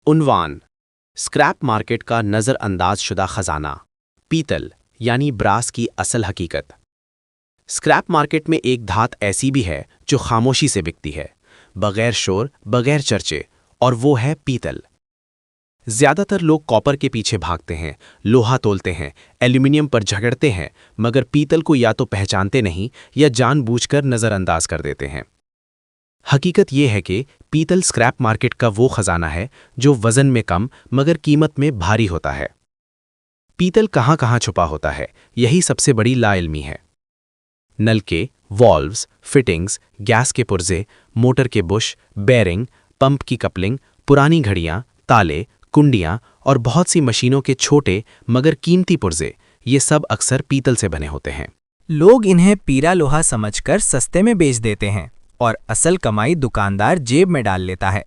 उन्वान scrap market का नज़रअंदाज शुदा खजाना, पीतल यानी ब्रास की असल हकीकत। स्क्रैप मार्केट में एक धात ऐसी भी है जो खामोशी से बिकती है, बगैर शोर, बगैर चर्चे, और वो है पीतल। ज़्यादातर लोग कॉपर के पीछे भागते हैं, लोहा तोलते हैं, एल्यूमिनियम पर झगड़ते हैं, मगर पीतल को या तो पहचानते नहीं या जानबूझकर नज़रअंदाज कर देते हैं। हकीकत ये है कि पीतल स्क्रैप मार्केट का वो खजाना है जो वज़न में कम मगर कीमत में भारी होता है। पीतल कहाँ कहाँ छुपा होता है, यही सबसे बड़ी लाइल्मी है। नलके, वॉल्व्स, फिटिंग्स, गैस के पुर्जे, मोटर के बुश, बेरिंग, पंप की कपलिंग, पुरानी घड़ियाँ, ताले, कुंडियाँ और बहुत सी मशीनों के छोटे मगर कीमती पुर्जे, ये सब अक्सर पीतल से बने होते हैं। लोग इन्हें पीला लोहा समझकर सस्ते में बेच देते हैं और असल कमाई दुकानदार जेब में डाल लेता है।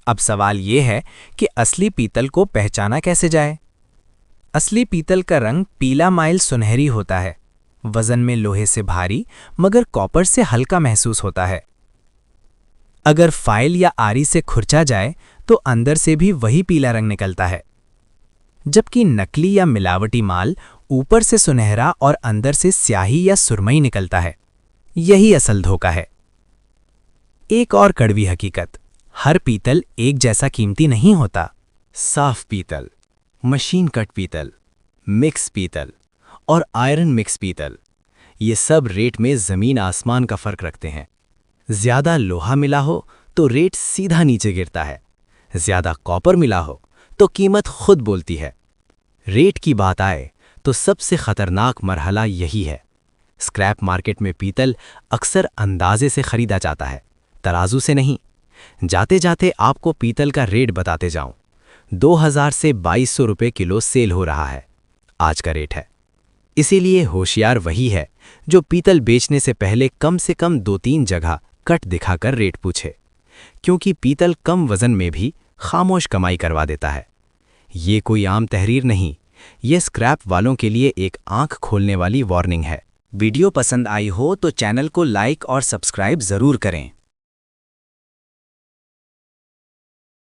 अब सवाल ये है कि असली पीतल को पहचाना कैसे जाए? असली पीतल का रंग पीला माइल सुनहरी होता है, वजन में लोहे से भारी मगर कॉपर से हल्का महसूस होता है। अगर फाइल या आरी से खुरचा जाए तो अंदर से भी वही पीला रंग निकलता है, जबकि नकली या मिलावटी माल ऊपर से सुनहरा और अंदर से स्याही या सुरमई निकलता है। यही असल धोखा है। एक और कड़वी हकीकत, हर पीतल एक जैसा कीमती नहीं होता। साफ पीतल, मशीन कट पीतल, मिक्स पीतल और आयरन मिक्स पीतल, ये सब रेट में ज़मीन आसमान का फ़र्क रखते हैं। ज़्यादा लोहा मिला हो तो रेट सीधा नीचे गिरता है, ज़्यादा कॉपर मिला हो तो कीमत खुद बोलती है। रेट की बात आए तो सबसे ख़तरनाक मरहला यही है। स्क्रैप मार्केट में पीतल अक्सर अंदाजे से ख़रीदा जाता है, तराजू से नहीं। जाते जाते आपको पीतल का रेट बताते जाऊं, 2000 से 2200 रुपये किलो सेल हो रहा है, आज का रेट है। इसीलिए होशियार वही है जो पीतल बेचने से पहले कम से कम 2-3 जगह कट दिखाकर रेट पूछे, क्योंकि पीतल कम वजन में भी खामोश कमाई करवा देता है। ये कोई आम तहरीर नहीं, ये स्क्रैप वालों के लिए एक आंख खोलने वाली वार्निंग है। वीडियो पसंद आई हो तो चैनल को लाइक और सब्सक्राइब ज़रूर करें।